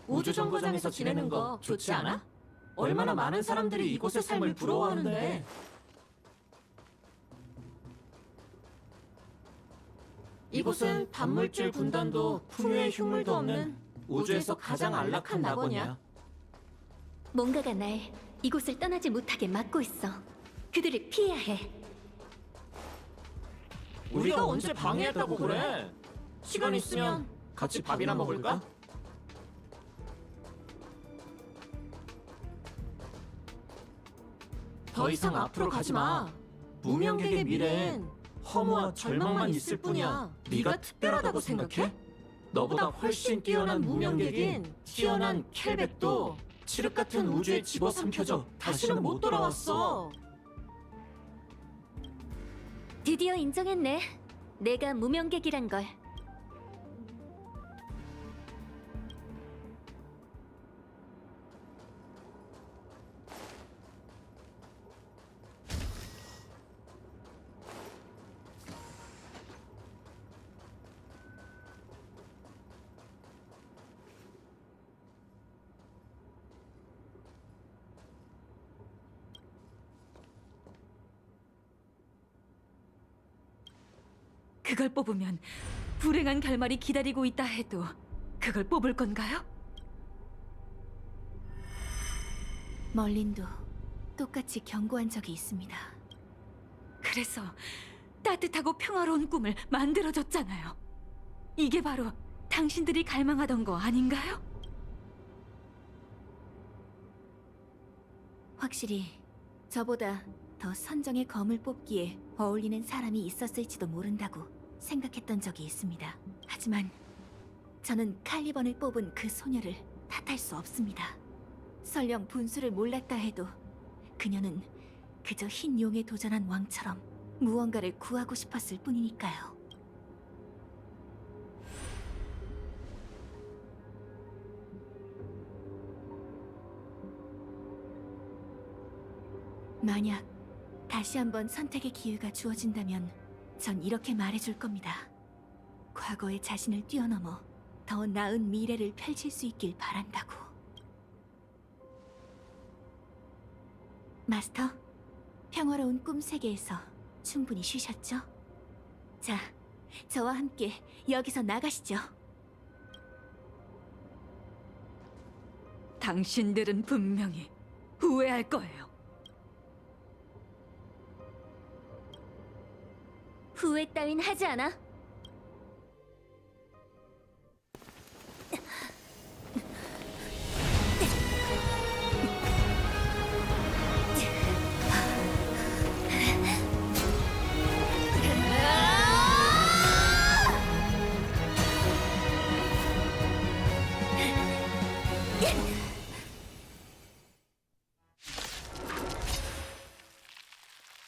우주정거장에서 지내는 거 좋지 않아? 얼마나 많은 사람들이 이곳의 삶을 부러워하는데. 이곳은 단물질 군단도 풍요의 흉물도 없는 우주에서 가장 안락한 낙원이야. 뭔가가 날 이곳을 떠나지 못하게 막고 있어. 그들을 피해야 해. 우리가 언제 방해했다고 그래? 시간 있으면 같이 밥이나 먹을까? 더 이상 앞으로 가지 마. 무명객의 미래엔 허무와 절망만 있을 뿐이야. 네가 특별하다고 생각해? 너보다 훨씬 뛰어난 무명객인 뛰어난 켈백도 칠흑 같은 우주에 집어삼켜져 다시는 못 돌아왔어. 드디어 인정했네. 내가 무명객이란 걸. 그걸 뽑으면 불행한 결말이 기다리고 있다 해도 그걸 뽑을 건가요? 멀린도 똑같이 경고한 적이 있습니다. 그래서 따뜻하고 평화로운 꿈을 만들어줬잖아요. 이게 바로 당신들이 갈망하던 거 아닌가요? 확실히 저보다 더 선정의 검을 뽑기에 어울리는 사람이 있었을지도 모른다고 생각했던 적이 있습니다. 하지만 저는 칼리번을 뽑은 그 소녀를 탓할 수 없습니다. 설령 분수를 몰랐다 해도 그녀는 그저 흰 용에 도전한 왕처럼 무언가를 구하고 싶었을 뿐이니까요. 만약 다시 한번 선택의 기회가 주어진다면 전 이렇게 말해줄 겁니다. 과거의 자신을 뛰어넘어 더 나은 미래를 펼칠 수 있길 바란다고. 마스터, 평화로운 꿈 세계에서 충분히 쉬셨죠? 자, 저와 함께 여기서 나가시죠. 당신들은 분명히 후회할 거예요. 후회 따윈 하지 않아.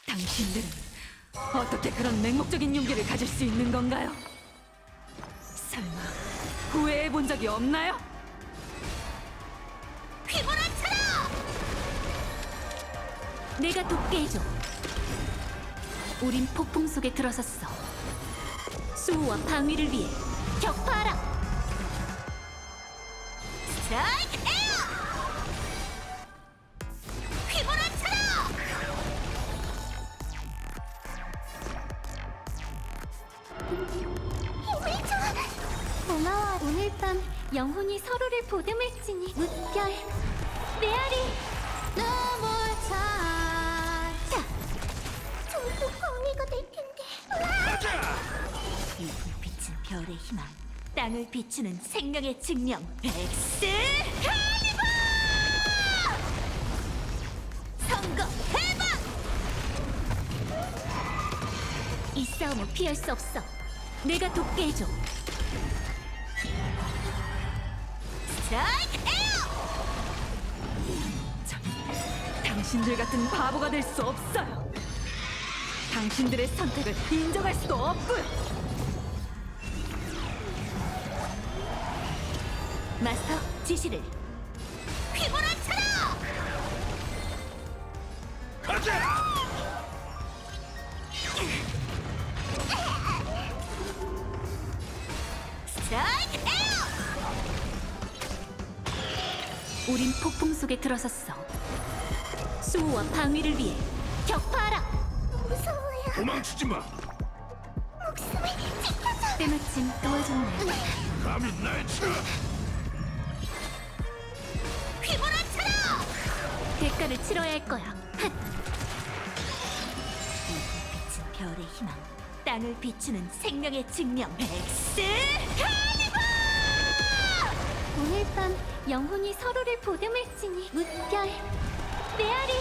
당신들은 어떻게 그런 맹목적인 용기를 가질 수 있는 건가요? 설마 후회해 본 적이 없나요? 휘몰아쳐라! 내가 돕게 해줘. 우린 폭풍 속에 들어섰어. 수호와 방위를 위해 격파하라! 스트라이크 에어! 휘몰아쳐라! 힘을 줘! 고마워. 오늘 밤 영혼이 서로를 보듬을지니 무별 메아리 너무 자 저도 광해가 될 텐데. 이 불빛은 별의 희망, 땅을 비추는 생명의 증명. 엑스칼리버! 선거 해방! 이 싸움은 피할 수 없어. 내가 돕게 해줘. 스트라이크 에어! 당신들 같은 바보가 될 수 없어요. 당신들의 선택을 인정할 수도 없고요. 마스터 지시를. 휘몰아쳐라! 가자! 스트라이크 에어! 우린 폭풍 속에 들어섰어. 수호와 방위를 위해 격파하라. 무서워요. 도망치지 마. 목숨을 지켜줘. 때마침 도와줬네. 감히 날 쳐. 휘몰아쳐라. 대가를 치러야 할 거야. 이 빛은 별의 희망, 땅을 비추는 생명의 증명. 엑스 칼리버! 오늘 밤 영혼이 서로를 보듬을지니 물결 메아리.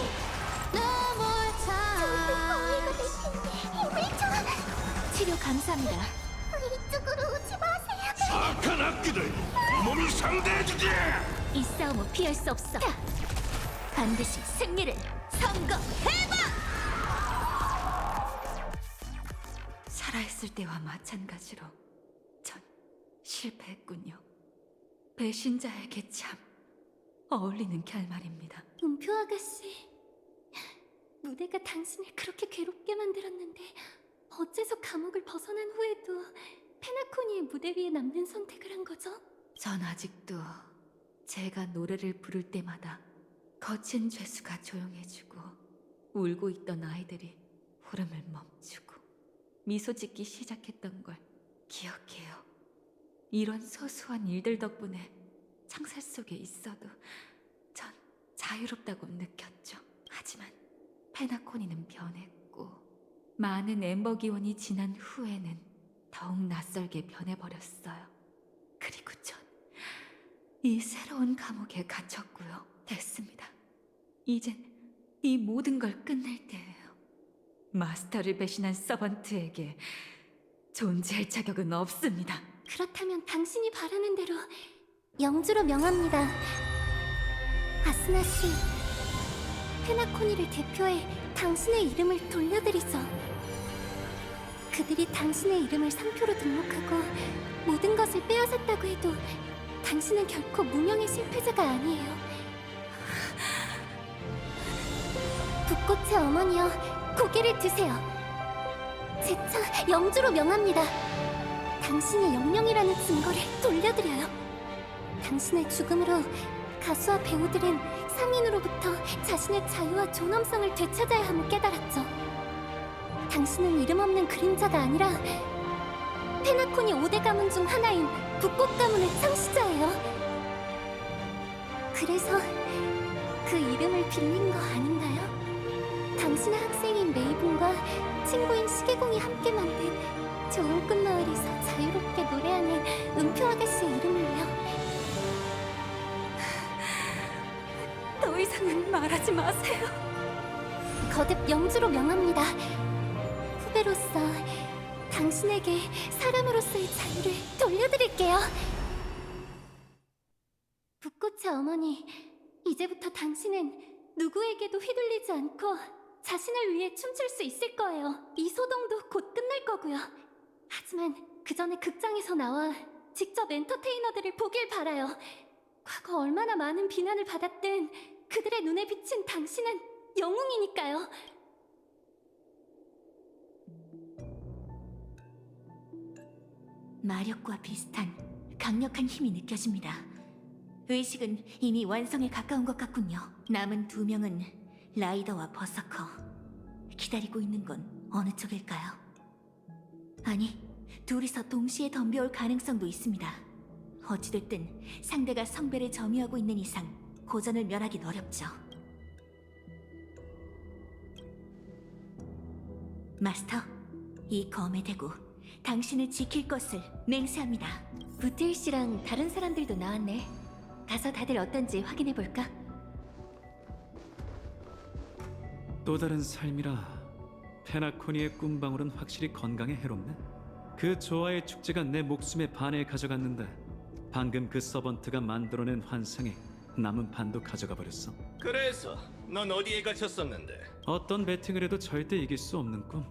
치료 감사합니다. 이쪽으로 오지 마세요. 악한 악기들, 이 몸이 상대해주지. 이 싸움은 피할 수 없어. 반드시 승리를 선거해봐. 살아있을 때와 마찬가지로 전 실패했군요. 배신자에게 참 어울리는 결말입니다. 은표 아가씨, 무대가 당신을 그렇게 괴롭게 만들었는데 어째서 감옥을 벗어난 후에도 페나코니의 무대 위에 남는 선택을 한 거죠? 전 아직도 제가 노래를 부를 때마다 거친 죄수가 조용해지고 울고 있던 아이들이 울음을 멈추고 미소 짓기 시작했던 걸 기억해요. 이런 소소한 일들 덕분에 창살 속에 있어도 전 자유롭다고 느꼈죠. 하지만 페나코니는 변했고 많은 엠버 기원이 지난 후에는 더욱 낯설게 변해버렸어요. 그리고 전 이 새로운 감옥에 갇혔고요. 됐습니다. 이젠 이 모든 걸 끝낼 때예요. 마스터를 배신한 서번트에게 존재할 자격은 없습니다. 그렇다면 당신이 바라는 대로 영주로 명합니다. 아스나 씨, 페나코니를 대표해 당신의 이름을 돌려드리죠. 그들이 당신의 이름을 상표로 등록하고 모든 것을 빼앗았다고 해도 당신은 결코 무명의 실패자가 아니에요. 붓꽃의 어머니여, 고개를 드세요. 제차 영주로 명합니다. 당신이 영령이라는 증거를 돌려드려요. 당신의 죽음으로 가수와 배우들은 상인으로부터 자신의 자유와 존엄성을 되찾아야 함을 깨달았죠. 당신은 이름 없는 그림자가 아니라 페나코니 5대 가문 중 하나인 붓꽃 가문의 창시자예요. 그래서 그 이름을 빌린 거 아닌가요? 당신의 학생인 메이븐과 친구인 시계공이 함께 만든 좋은 꿈 마을에서 자유롭게 노래하는 은표 아가씨의 이름을요. 더 이상은 말하지 마세요. 거듭 영주로 명합니다. 후배로서 당신에게 사람으로서의 자유를 돌려드릴게요. 붓꽃의 어머니, 이제부터 당신은 누구에게도 휘둘리지 않고 자신을 위해 춤출 수 있을 거예요. 이 소동도 곧 끝날 거고요. 하지만 그 전에 극장에서 나와 직접 엔터테이너들을 보길 바라요. 과거 얼마나 많은 비난을 받았든 그들의 눈에 비친 당신은 영웅이니까요. 마력과 비슷한 강력한 힘이 느껴집니다. 의식은 이미 완성에 가까운 것 같군요. 남은 2명은 라이더와 버서커. 기다리고 있는 건 어느 쪽일까요? 아니, 둘이서 동시에 덤벼올 가능성도 있습니다. 어찌됐든 상대가 성배를 점유하고 있는 이상 고전을 멸하긴 어렵죠. 마스터, 이 검에 대고 당신을 지킬 것을 맹세합니다. 부틸 씨랑 다른 사람들도 나왔네. 가서 다들 어떤지 확인해 볼까? 또 다른 삶이라 페나코니의 꿈방울은 확실히 건강에 해롭네. 그 조화의 축제가 내 목숨의 반을 가져갔는데 방금 그 서번트가 만들어낸 환상이 남은 반도 가져가 버렸어. 그래서 넌 어디에 갇혔었는데? 어떤 배팅을 해도 절대 이길 수 없는 꿈.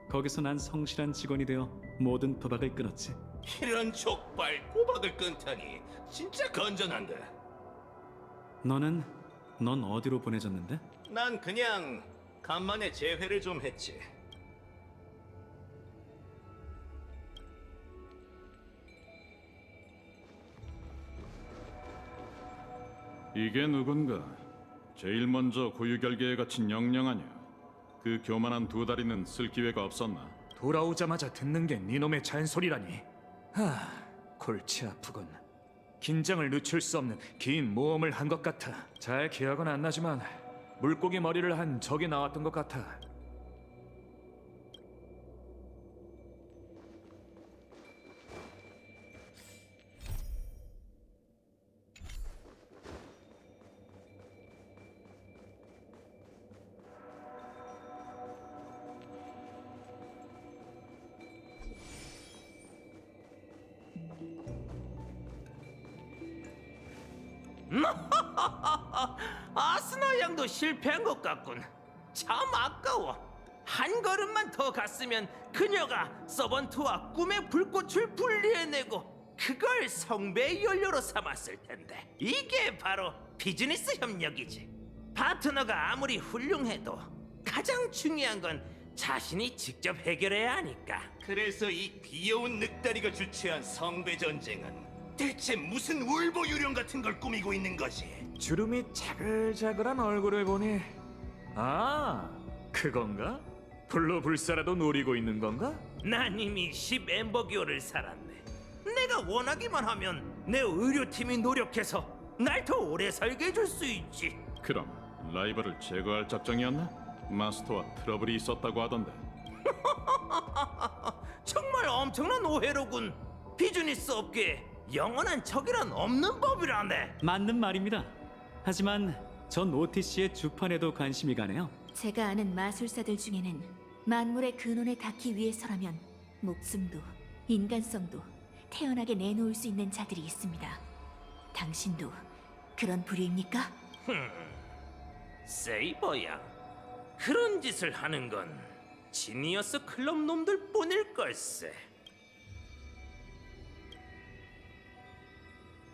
거기서 난 성실한 직원이 되어 모든 도박을 끊었지. 이런 족발 호박을 끊다니 진짜 건전한데. 넌 어디로 보내졌는데? 난 그냥 간만에 재회를 좀 했지. 이게 누군가? 제일 먼저 고유결계에 갇힌 영령 아니야? 그 교만한 두 다리는 쓸 기회가 없었나? 돌아오자마자 듣는 게 니놈의 잔소리라니. 골치 아프군. 긴장을 늦출 수 없는 긴 모험을 한 것 같아. 잘 기억은 안 나지만 물고기 머리를 한 적이 나왔던 것 같아. 아스나 양도 실패한 것 같군. 참 아까워. 한 걸음만 더 갔으면 그녀가 서번트와 꿈의 불꽃을 분리해내고 그걸 성배의 연료로 삼았을 텐데. 이게 바로 비즈니스 협력이지. 파트너가 아무리 훌륭해도 가장 중요한 건 자신이 직접 해결해야 하니까. 그래서 이 귀여운 늑다리가 주최한 성배 전쟁은 대체 무슨 울보 유령 같은 걸 꾸미고 있는 거지? 주름이 자글자글한 얼굴을 보니 그건가? 불로불사라도 노리고 있는 건가? 난 이미 10 엠버기어를 살았네. 내가 원하기만 하면 내 의료팀이 노력해서 날 더 오래 살게 해줄 수 있지. 그럼 라이벌을 제거할 작정이었나? 마스터와 트러블이 있었다고 하던데. 정말 엄청난 오해로군. 비즈니스 업계에 영원한 적이란 없는 법이라네. 맞는 말입니다. 하지만 전 오티시의 주판에도 관심이 가네요. 제가 아는 마술사들 중에는 만물의 근원에 닿기 위해서라면 목숨도 인간성도 태연하게 내놓을 수 있는 자들이 있습니다. 당신도 그런 부류입니까? 세이버 양, 그런 짓을 하는 건 지니어스 클럽 놈들 뿐일 걸세.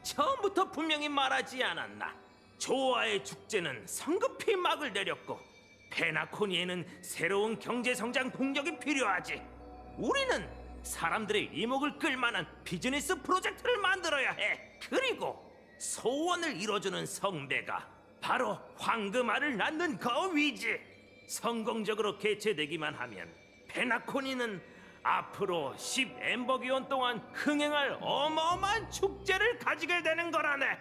처음부터 분명히 말하지 않았나. 조화의 축제는 성급히 막을 내렸고 페나코니에는 새로운 경제성장 동력이 필요하지. 우리는 사람들의 이목을 끌만한 비즈니스 프로젝트를 만들어야 해. 그리고 소원을 이뤄주는 성배가 바로 황금알을 낳는 거위지. 성공적으로 개최되기만 하면 페나코니는 앞으로 10 엠버기온 동안 흥행할 어마어마한 축제를 가지게 되는 거라네.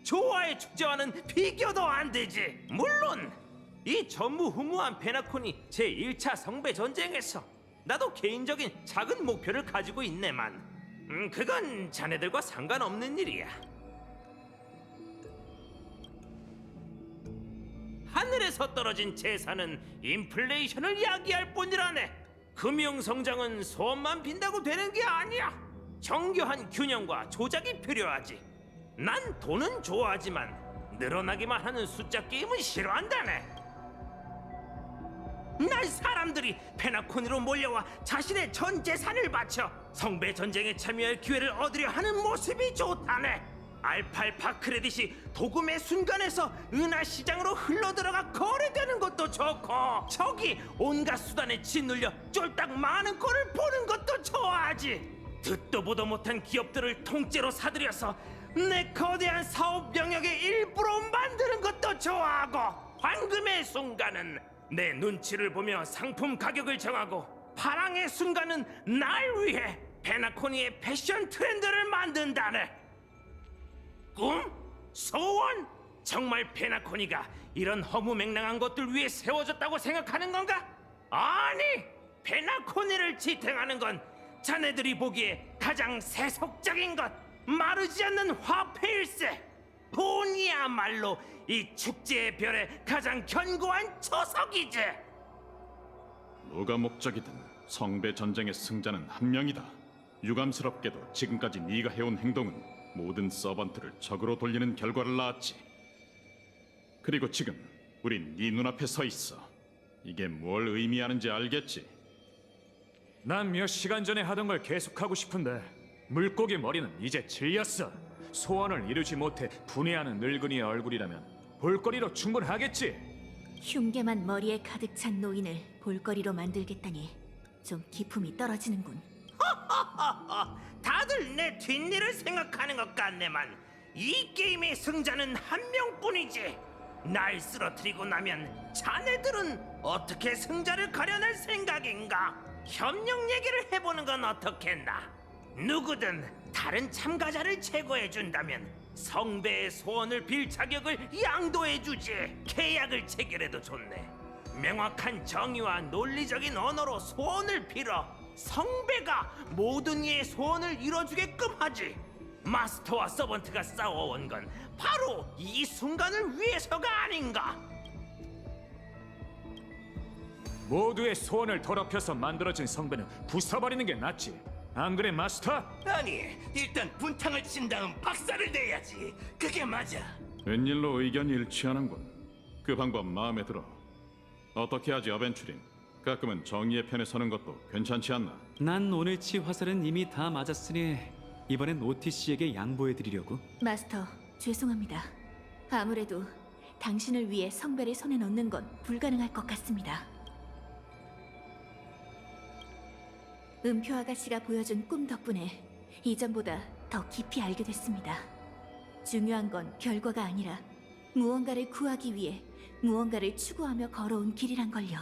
조화의 축제와는 비교도 안 되지. 물론 이 전무후무한 페나코니 제1차 성배 전쟁에서 나도 개인적인 작은 목표를 가지고 있네만 그건 자네들과 상관없는 일이야. 하늘에서 떨어진 재산은 인플레이션을 야기할 뿐이라네. 금융성장은 소원만 빈다고 되는 게 아니야. 정교한 균형과 조작이 필요하지. 난 돈은 좋아하지만 늘어나기만 하는 숫자 게임은 싫어한다네. 난 사람들이 페나코니로 몰려와 자신의 전 재산을 바쳐 성배 전쟁에 참여할 기회를 얻으려 하는 모습이 좋다네. 알팔파 크레딧이 도금의 순간에서 은하 시장으로 흘러들어가 거래되는 것도 좋고, 저기 온갖 수단에 짓눌려 쫄딱 많은 꼴을 보는 것도 좋아하지. 듣도 보도 못한 기업들을 통째로 사들여서 내 거대한 사업 영역의 일부로 만드는 것도 좋아하고, 황금의 순간은 내 눈치를 보며 상품 가격을 정하고, 파랑의 순간은 날 위해 페나코니의 패션 트렌드를 만든다네. 꿈? 소원? 정말 페나코니가 이런 허무맹랑한 것들 위해 세워졌다고 생각하는 건가? 아니! 페나코니를 지탱하는 건 자네들이 보기에 가장 세속적인 것, 마르지 않는 화폐일세. 돈이야말로 이 축제의 별에 가장 견고한 초석이지. 뭐가 목적이든 성배 전쟁의 승자는 한 명이다. 유감스럽게도 지금까지 네가 해온 행동은 모든 서번트를 적으로 돌리는 결과를 낳았지. 그리고 지금 우린 네 눈앞에 서 있어. 이게 뭘 의미하는지 알겠지? 난 몇 시간 전에 하던 걸 계속하고 싶은데 물고기 머리는 이제 질렸어. 소원을 이루지 못해 분해하는 늙은이의 얼굴이라면 볼거리로 충분하겠지. 흉계만 머리에 가득 찬 노인을 볼거리로 만들겠다니 좀 기품이 떨어지는군. 다들 내 뒷일을 생각하는 것 같네만 이 게임의 승자는 한 명뿐이지. 날 쓰러뜨리고 나면 자네들은 어떻게 승자를 가려낼 생각인가? 협력 얘기를 해보는 건 어떻겠나? 누구든 다른 참가자를 제거해준다면 성배의 소원을 빌 자격을 양도해주지. 계약을 체결해도 좋네. 명확한 정의와 논리적인 언어로 소원을 빌어 성배가 모든 이의 소원을 이뤄주게끔 하지. 마스터와 서번트가 싸워온 건 바로 이 순간을 위해서가 아닌가? 모두의 소원을 더럽혀서 만들어진 성배는 부숴버리는 게 낫지. 안 그래, 마스터? 아니, 일단 분탕을 친 다음 박살을 내야지. 그게 맞아. 웬일로 의견이 일치하는군. 그 방법 마음에 들어. 어떻게 하지, 어벤츄린? 가끔은 정의의 편에 서는 것도 괜찮지 않나? 난 오늘치 화살은 이미 다 맞았으니 이번엔 OTC에게 양보해드리려고. 마스터, 죄송합니다. 아무래도 당신을 위해 성배를 손에 넣는 건 불가능할 것 같습니다. 음표 아가씨가 보여준 꿈 덕분에 이전보다 더 깊이 알게 됐습니다. 중요한 건 결과가 아니라 무언가를 구하기 위해 무언가를 추구하며 걸어온 길이란 걸요.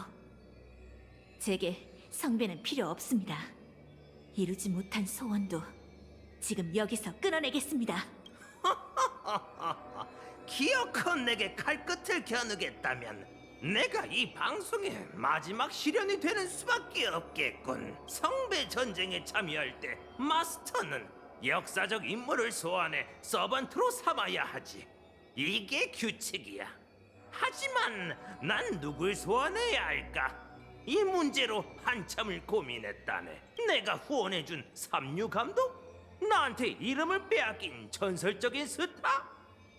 제게 성배는 필요 없습니다. 이루지 못한 소원도 지금 여기서 끊어내겠습니다. 기어코 내게 칼끝을 겨누겠다면 내가 이 방송의 마지막 시련이 되는 수밖에 없겠군. 성배 전쟁에 참여할 때 마스터는 역사적 인물을 소환해 서번트로 삼아야 하지. 이게 규칙이야. 하지만 난 누굴 소환해야 할까? 이 문제로 한참을 고민했다네. 내가 후원해준 삼류 감독? 나한테 이름을 빼앗긴 전설적인 스타?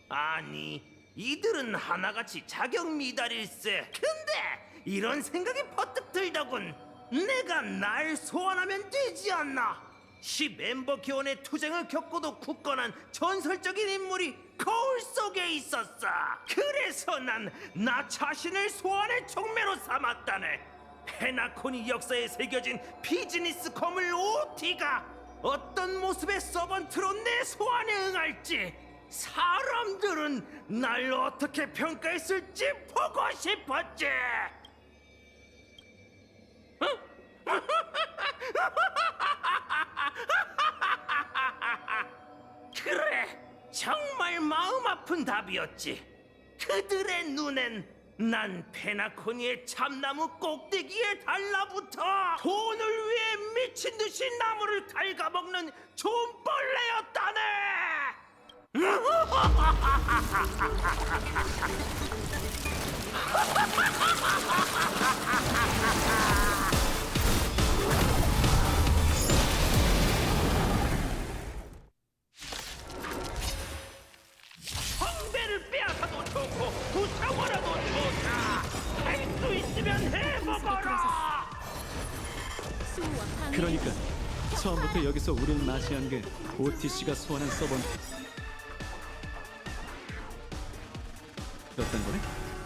아니, 이들은 하나같이 자격 미달일세. 근데 이런 생각이 퍼뜩 들더군. 내가 날 소환하면 되지 않나? 10멤버 기원의 투쟁을 겪고도 굳건한 전설적인 인물이 거울 속에 있었어. 그래서 난 나 자신을 소환의 촉매로 삼았다네. 페나코니 역사에 새겨진 비즈니스 거물 OT가 어떤 모습의 서번트로 내 소환에 응할지 사람들은 날 어떻게 평가했을지 보고 싶었지. 그래, 정말 마음 아픈 답이었지. 그들의 눈엔 난 페나코니의 참나무 꼭대기에 달라붙어 돈을 위해 미친 듯이 나무를 갉아먹는 존벌레였다네. 성배를 빼앗아도 좋고 부숴버려도 좋다. 할 수 있으면 해봐봐라. 그러니까 처음부터 여기서 우리를 맞이한 게 OTC가 소환한 서번트 였단 거네?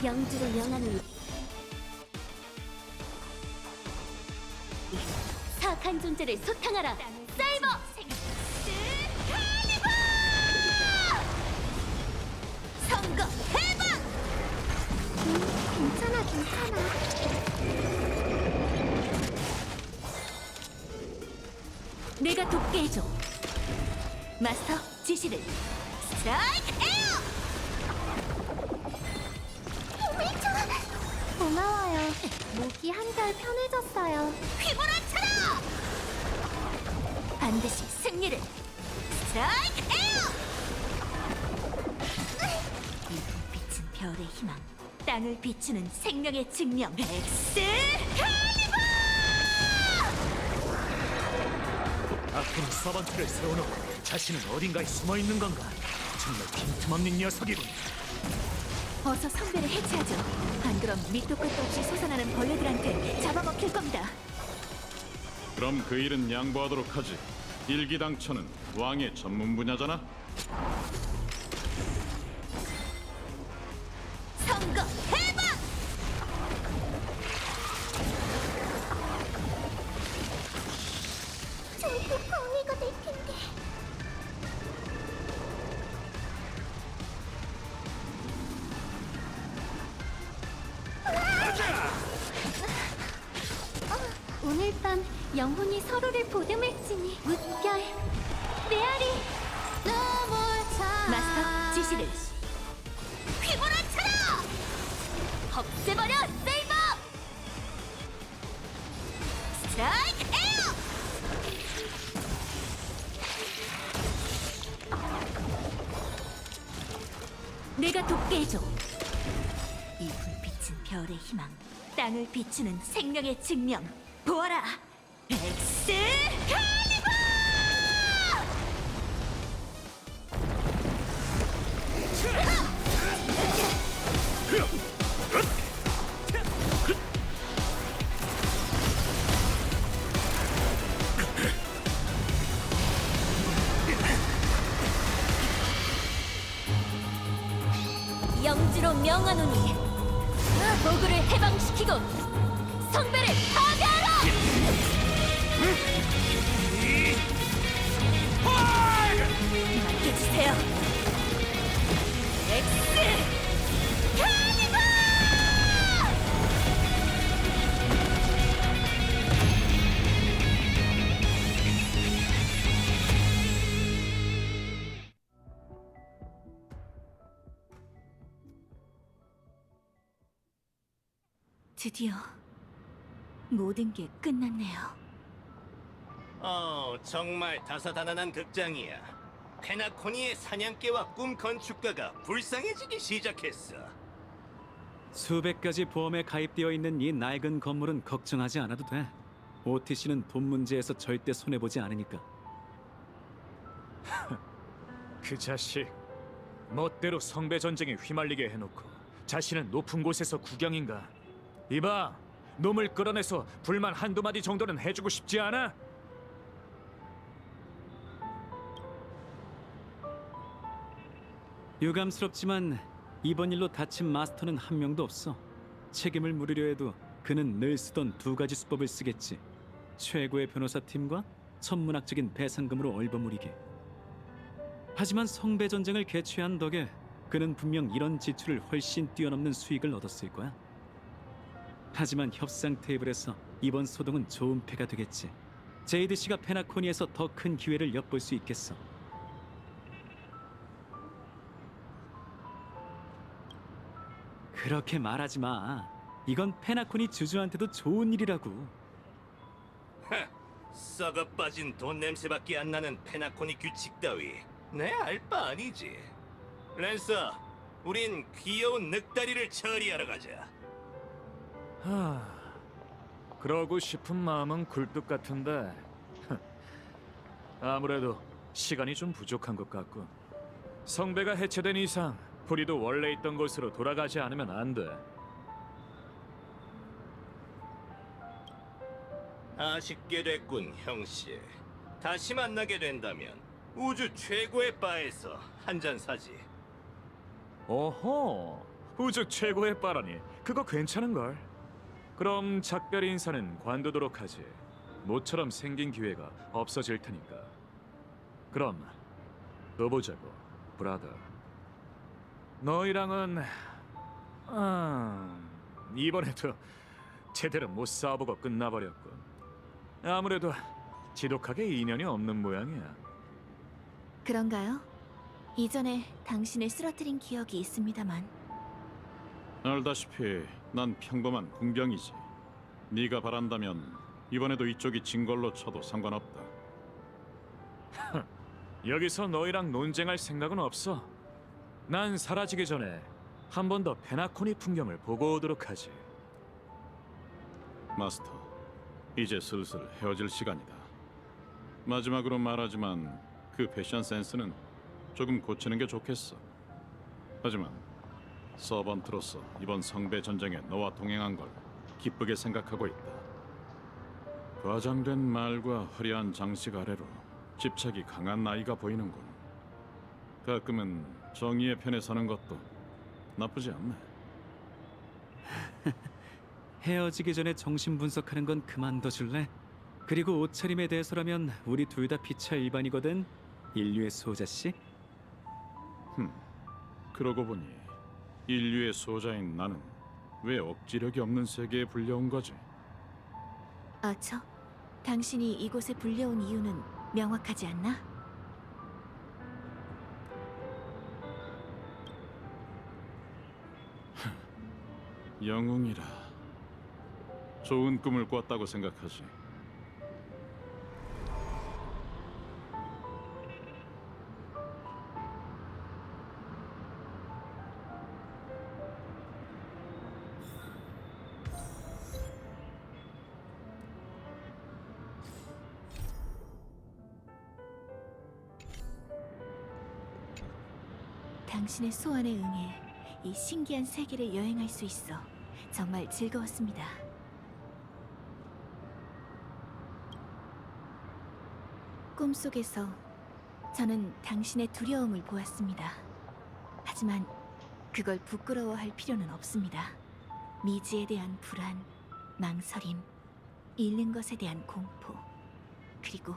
영주를 영하는 사악한 존재를 소탕하라. 사이버 칼리버! 선거 해방! 괜찮아. 내가 돕게 해줘. 마스터 지시를 스트라이크 에어! 고마워요. 목이 한결 편해졌어요. 휘몰아쳐라! 반드시 승리를! 스트라이크 에어! 이 빛은 별의 희망, 땅을 비추는 생명의 증명. 엑스 칼리버! 앞으로 서번트를 세워놓고 자신은 어딘가에 숨어있는 건가? 정말 빈틈없는 녀석이군. 어서 성배를 해체하죠. 안 그럼 밑도 끝도 없이 솟아나는 벌레들한테 잡아먹힐 겁니다. 그럼 그 일은 양보하도록 하지. 일기당천은 왕의 전문 분야잖아. 선거 해방! 저도 광해가 될 텐데. 영혼이 서로를 보듬을지니 무별 메아리 마스터 지시를. 휘몰아쳐라! 없애버려 세이버! 스트라이크 에어! 내가 돕게 해줘. 이 불빛은 별의 희망, 땅을 비추는 생명의 증명. 보아라, 엑스 칼리버! 영주로 명하노니 보그를 해방시키고 성배를 파괴하라! 맡겨주세요. 엑스 칼리버! 드디어 모든 게 끝났네요. 정말 다사다난한 극장이야. 페나코니의 사냥개와 꿈 건축가가 불쌍해지기 시작했어. 수백 가지 보험에 가입되어 있는 이 낡은 건물은 걱정하지 않아도 돼. OTC는 돈 문제에서 절대 손해보지 않으니까. 그 자식 멋대로 성배 전쟁에 휘말리게 해놓고 자신은 높은 곳에서 구경인가? 이봐, 놈을 끌어내서 불만 한두 마디 정도는 해주고 싶지 않아? 유감스럽지만 이번 일로 다친 마스터는 한 명도 없어. 책임을 물으려 해도 그는 늘 쓰던 두 가지 수법을 쓰겠지. 최고의 변호사 팀과 천문학적인 배상금으로 얼버무리게. 하지만 성배 전쟁을 개최한 덕에 그는 분명 이런 지출을 훨씬 뛰어넘는 수익을 얻었을 거야. 하지만 협상 테이블에서 이번 소동은 좋은 패가 되겠지. 제이드 씨가 페나코니에서 더 큰 기회를 엿볼 수 있겠어. 그렇게 말하지 마. 이건 페나코니 주주한테도 좋은 일이라고. 썩어 빠진 돈 냄새밖에 안 나는 페나코니 규칙 따위 내 알 바 아니지. 랜서, 우린 귀여운 늑다리를 처리하러 가자. 그러고 싶은 마음은 굴뚝 같은데 아무래도 시간이 좀 부족한 것 같군. 성배가 해체된 이상 우리도 원래 있던 곳으로 돌아가지 않으면 안 돼. 아쉽게 됐군, 형씨. 다시 만나게 된다면 우주 최고의 바에서 한 잔 사지. 오호, 우주 최고의 바라니 그거 괜찮은걸. 그럼 작별 인사는 관두도록 하지. 모처럼 생긴 기회가 없어질 테니까. 그럼 또 보자고, 브라더. 너희랑은 이번에도 제대로 못 싸워보고 끝나버렸군. 아무래도 지독하게 인연이 없는 모양이야. 그런가요? 이전에 당신을 쓰러뜨린 기억이 있습니다만. 알다시피 난 평범한 궁병이지. 네가 바란다면 이번에도 이쪽이 진 걸로 쳐도 상관없다. 여기서 너희랑 논쟁할 생각은 없어. 난 사라지기 전에 한 번 더 페나코니 풍경을 보고 오도록 하지. 마스터, 이제 슬슬 헤어질 시간이다. 마지막으로 말하지만 그 패션 센스는 조금 고치는 게 좋겠어. 하지만 서번트로서 이번 성배 전쟁에 너와 동행한 걸 기쁘게 생각하고 있다. 과장된 말과 화려한 장식 아래로 집착이 강한 나이가 보이는군. 가끔은 정의의 편에 서는 것도 나쁘지 않네. 헤어지기 전에 정신 분석하는 건 그만둬줄래? 그리고 옷차림에 대해서라면 우리 둘 다 피차 일반이거든. 인류의 수호자씨? 그러고 보니 인류의 수호자인 나는 왜 억지력이 없는 세계에 불려온 거지? 당신이 이곳에 불려온 이유는 명확하지 않나? 영웅이라 좋은 꿈을 꿨다고 생각하지. 당신의 소원에 응해 이 신기한 세계를 여행할 수 있어 정말 즐거웠습니다. 꿈속에서 저는 당신의 두려움을 보았습니다. 하지만 그걸 부끄러워할 필요는 없습니다. 미지에 대한 불안, 망설임, 잃는 것에 대한 공포, 그리고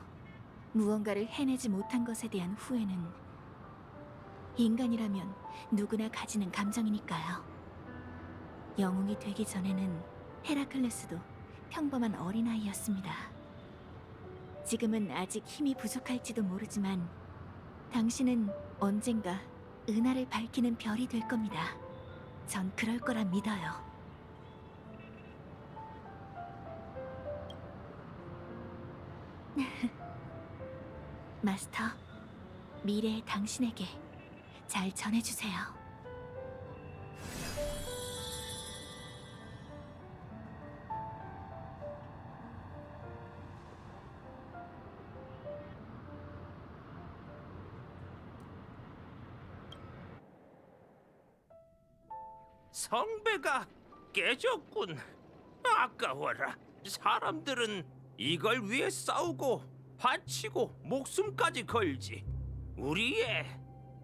무언가를 해내지 못한 것에 대한 후회는 인간이라면 누구나 가지는 감정이니까요. 영웅이 되기 전에는 헤라클레스도 평범한 어린아이였습니다. 지금은 아직 힘이 부족할지도 모르지만 당신은 언젠가 은하를 밝히는 별이 될 겁니다. 전 그럴 거라 믿어요. 마스터, 미래의 당신에게 잘 전해주세요. 성배가 깨졌군. 아까워라. 사람들은 이걸 위해 싸우고 바치고 목숨까지 걸지. 우리의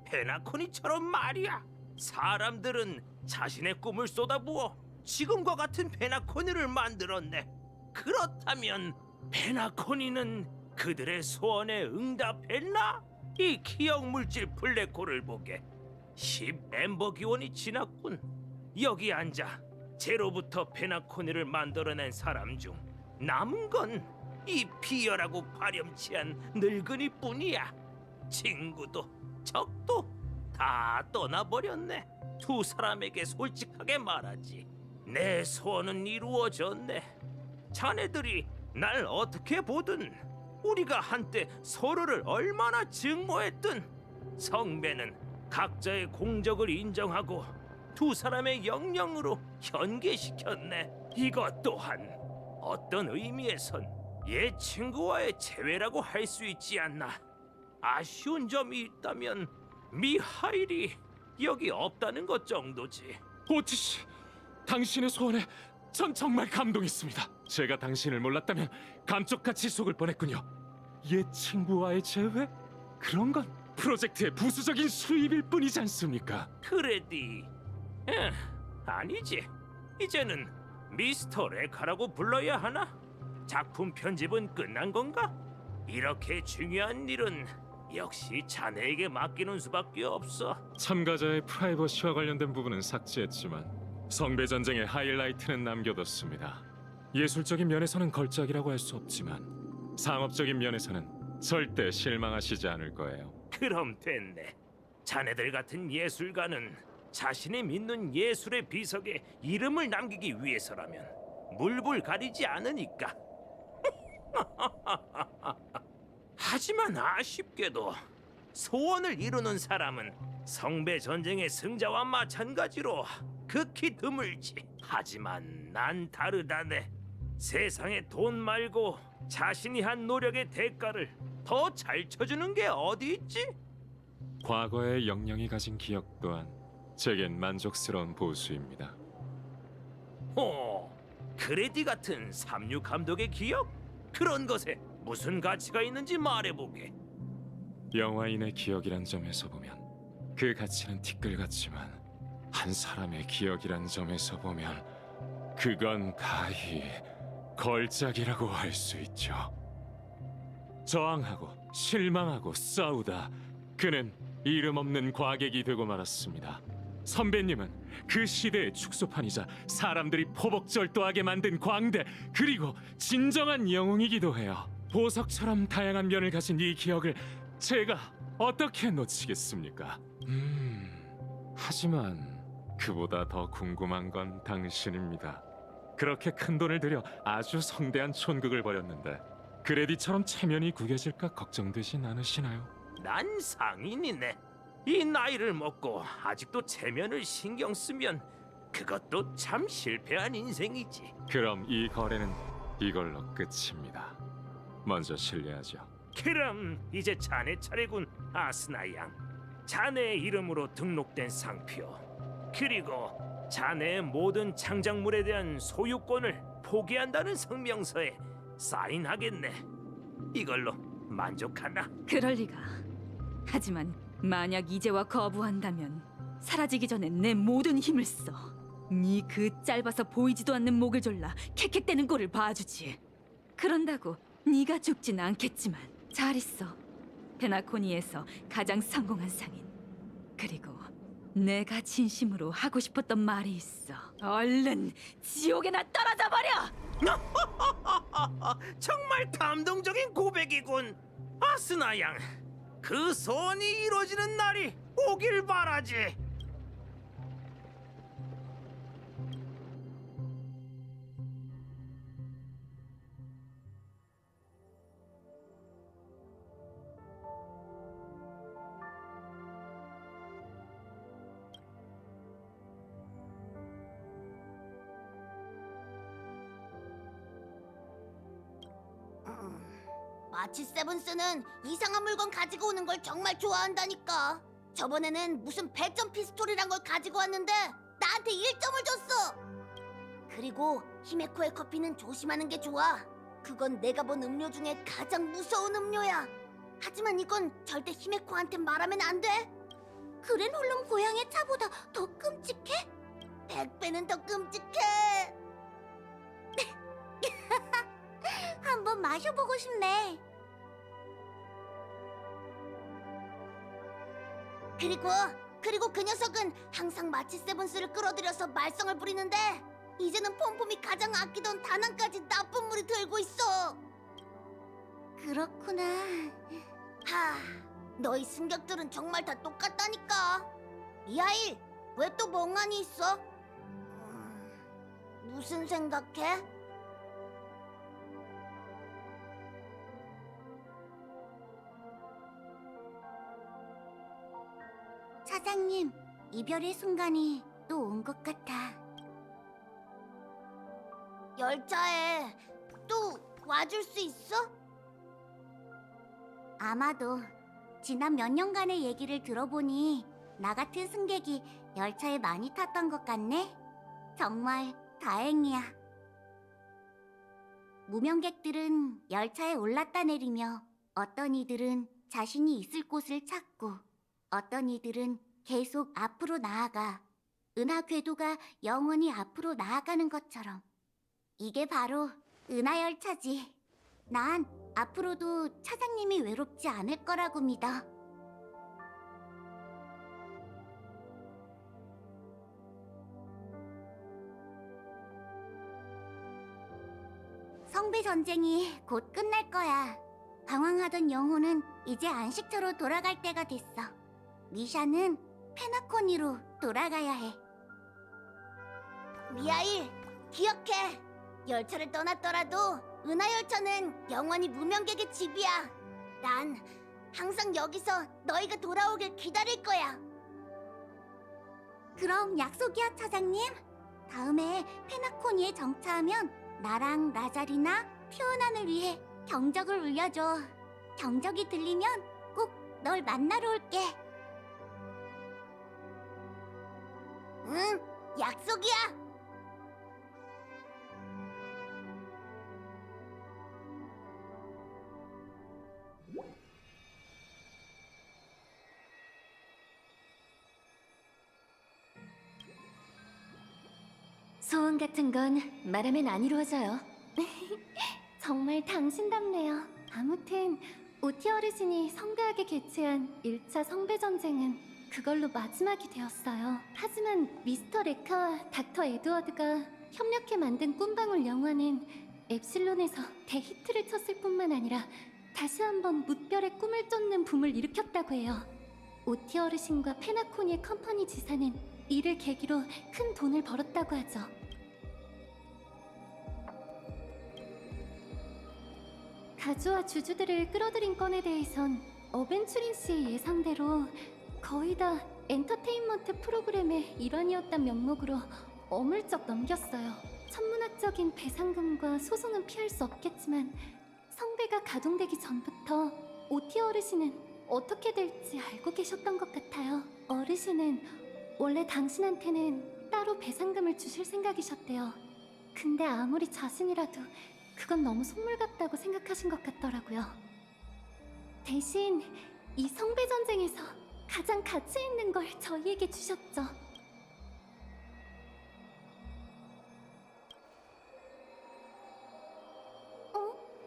페나코니처럼 말이야. 사람들은 자신의 꿈을 쏟아부어 지금과 같은 페나코니를 만들었네. 그렇다면 페나코니는 그들의 소원에 응답했나? 이 기억 물질 블랙홀을 보게 10 엠버 기원이 지났군. 여기 앉아 제로부터 페나코니를 만들어낸 사람 중 남은 건 이 비열하고 파렴치한 늙은이뿐이야. 친구도 적도 다 떠나버렸네. 두 사람에게 솔직하게 말하지. 내 소원은 이루어졌네. 자네들이 날 어떻게 보든 우리가 한때 서로를 얼마나 증오했든 성배는 각자의 공적을 인정하고 두 사람의 영령으로 현계시켰네. 이것 또한 어떤 의미에선 옛 친구와의 재회라고 할 수 있지 않나. 아쉬운 점이 있다면 미하일이 여기 없다는 것 정도지. 오티씨, 당신의 소원에 전 정말 감동했습니다. 제가 당신을 몰랐다면 감쪽같이 속을 뻔했군요. 옛 친구와의 재회? 그런 건 프로젝트의 부수적인 수입일 뿐이지 않습니까? 그래디. 아니지. 이제는 미스터 레카라고 불러야 하나? 작품 편집은 끝난 건가? 이렇게 중요한 일은 역시 자네에게 맡기는 수밖에 없어. 참가자의 프라이버시와 관련된 부분은 삭제했지만 성배 전쟁의 하이라이트는 남겨뒀습니다. 예술적인 면에서는 걸작이라고 할 수 없지만 상업적인 면에서는 절대 실망하시지 않을 거예요. 그럼 됐네. 자네들 같은 예술가는 자신이 믿는 예술의 비석에 이름을 남기기 위해서라면 물불 가리지 않으니까. 하지만 아쉽게도 소원을 이루는 사람은 성배 전쟁의 승자와 마찬가지로 극히 드물지. 하지만 난 다르다네. 세상에 돈 말고 자신이 한 노력의 대가를 더 잘 쳐주는 게 어디 있지? 과거의 영령이 가진 기억 또한 제겐 만족스러운 보수입니다. 그레디 같은 삼류 감독의 기억? 그런 것에 무슨 가치가 있는지 말해보게. 영화인의 기억이란 점에서 보면 그 가치는 티끌 같지만 한 사람의 기억이란 점에서 보면 그건 가히 걸작이라고 할 수 있죠. 저항하고 실망하고 싸우다 그는 이름 없는 과객이 되고 말았습니다. 선배님은 그 시대의 축소판이자 사람들이 포복절도하게 만든 광대, 그리고 진정한 영웅이기도 해요. 보석처럼 다양한 면을 가진 이 기억을 제가 어떻게 놓치겠습니까? 하지만 그보다 더 궁금한 건 당신입니다. 그렇게 큰 돈을 들여 아주 성대한 촌극을 벌였는데 그레디처럼 체면이 구겨질까 걱정되진 않으시나요? 난 상인이네. 이 나이를 먹고 아직도 체면을 신경 쓰면 그것도 참 실패한 인생이지. 그럼 이 거래는 이걸로 끝입니다. 먼저 실례하죠. 그럼 이제 자네 차례군, 아스나 양. 자네의 이름으로 등록된 상표, 그리고 자네의 모든 창작물에 대한 소유권을 포기한다는 성명서에 사인하겠네. 이걸로 만족하나? 그럴 리가. 하지만 만약 이제와 거부한다면 사라지기 전에 내 모든 힘을 써. 네 그 짧아서 보이지도 않는 목을 졸라 캑캑대는 꼴을 봐주지. 그런다고 네가 죽진 않겠지만 잘 있어. 페나코니에서 가장 성공한 상인. 그리고 내가 진심으로 하고 싶었던 말이 있어. 얼른 지옥에나 떨어져 버려! 정말 감동적인 고백이군, 아스나 양. 그 소원이 이루어지는 날이 오길 바라지. 마치 세븐스는 이상한 물건 가지고 오는 걸 정말 좋아한다니까. 저번에는 무슨 100점 피스톨이란 걸 가지고 왔는데 나한테 1점을 줬어. 그리고 히메코의 커피는 조심하는 게 좋아. 그건 내가 본 음료 중에 가장 무서운 음료야. 하지만 이건 절대 히메코한테 말하면 안 돼. 그랜홀름 고향의 차보다 더 끔찍해? 100배는 더 끔찍해. 한번 마셔보고 싶네. 그리고 그 녀석은 항상 마치 세븐스를 끌어들여서 말썽을 부리는데 이제는 폼폼이 가장 아끼던 다낭까지 나쁜 물이 들고 있어. 그렇구나. 너희 승객들은 정말 다 똑같다니까. 미하일, 왜 또 멍하니 있어? 무슨 생각해? 사장님, 이별의 순간이 또 온 것 같아. 열차에 또 와줄 수 있어? 아마도 지난 몇 년간의 얘기를 들어보니 나 같은 승객이 열차에 많이 탔던 것 같네. 정말 다행이야. 무명객들은 열차에 올랐다 내리며 어떤 이들은 자신이 있을 곳을 찾고 어떤 이들은 계속 앞으로 나아가 은하 궤도가 영원히 앞으로 나아가는 것처럼. 이게 바로 은하 열차지. 난 앞으로도 차장님이 외롭지 않을 거라고 믿어. 성배 전쟁이 곧 끝날 거야. 방황하던 영혼은 이제 안식처로 돌아갈 때가 됐어. 미샤는 페나코니로 돌아가야 해. 미하일, 기억해. 열차를 떠났더라도 은하열차는 영원히 무명객의 집이야. 난 항상 여기서 너희가 돌아오길 기다릴 거야. 그럼 약속이야, 차장님. 다음에 페나코니에 정차하면 나랑 라자리나 피오난을 위해 경적을 울려줘. 경적이 들리면 꼭 널 만나러 올게. 응, 약속이야. 소원 같은 건 말하면 안 이루어져요. 정말 당신답네요. 아무튼 오티 어르신이 성대하게 개최한 1차 성배 전쟁은 그걸로 마지막이 되었어요. 하지만 미스터 레카와 닥터 에드워드가 협력해 만든 꿈방울 영화는 엡실론에서 대히트를 쳤을 뿐만 아니라 다시 한번 무별의 꿈을 쫓는 붐을 일으켰다고 해요. 오티 어르신과 페나코니의 컴퍼니 지사는 이를 계기로 큰 돈을 벌었다고 하죠. 가주와 주주들을 끌어들인 건에 대해선 어벤츄린 씨의 예상대로 거의 다 엔터테인먼트 프로그램의 일환이었단 명목으로 어물쩍 넘겼어요. 천문학적인 배상금과 소송은 피할 수 없겠지만 성배가 가동되기 전부터 오티 어르신은 어떻게 될지 알고 계셨던 것 같아요. 어르신은 원래 당신한테는 따로 배상금을 주실 생각이셨대요. 근데 아무리 자신이라도 그건 너무 속물 같다고 생각하신 것 같더라고요. 대신 이 성배 전쟁에서 가장 가치 있는 걸 저희에게 주셨죠.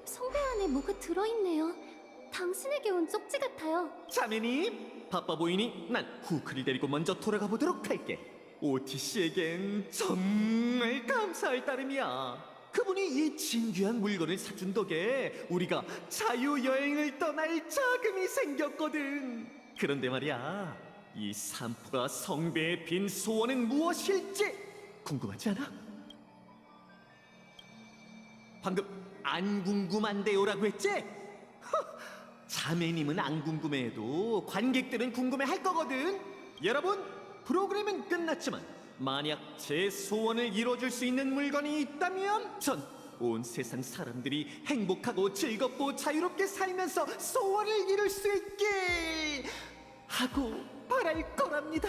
성배 안에 뭐가 들어있네요. 당신에게 온 쪽지 같아요. 자매님, 바빠 보이니 난 후크를 데리고 먼저 돌아가 보도록 할게. 오티 씨에겐 정말 감사할 따름이야. 그분이 이 진귀한 물건을 사준 덕에 우리가 자유여행을 떠날 자금이 생겼거든. 그런데 말이야, 이 산프가 성배의 빈 소원은 무엇일지 궁금하지 않아? 방금 안 궁금한데요라고 했지? 자매님은 안 궁금해해도 관객들은 궁금해할 거거든. 여러분, 프로그램은 끝났지만 만약 제 소원을 이뤄줄 수 있는 물건이 있다면 전 온 세상 사람들이 행복하고 즐겁고 자유롭게 살면서 소원을 이룰 수 있길 하고 바랄 거랍니다.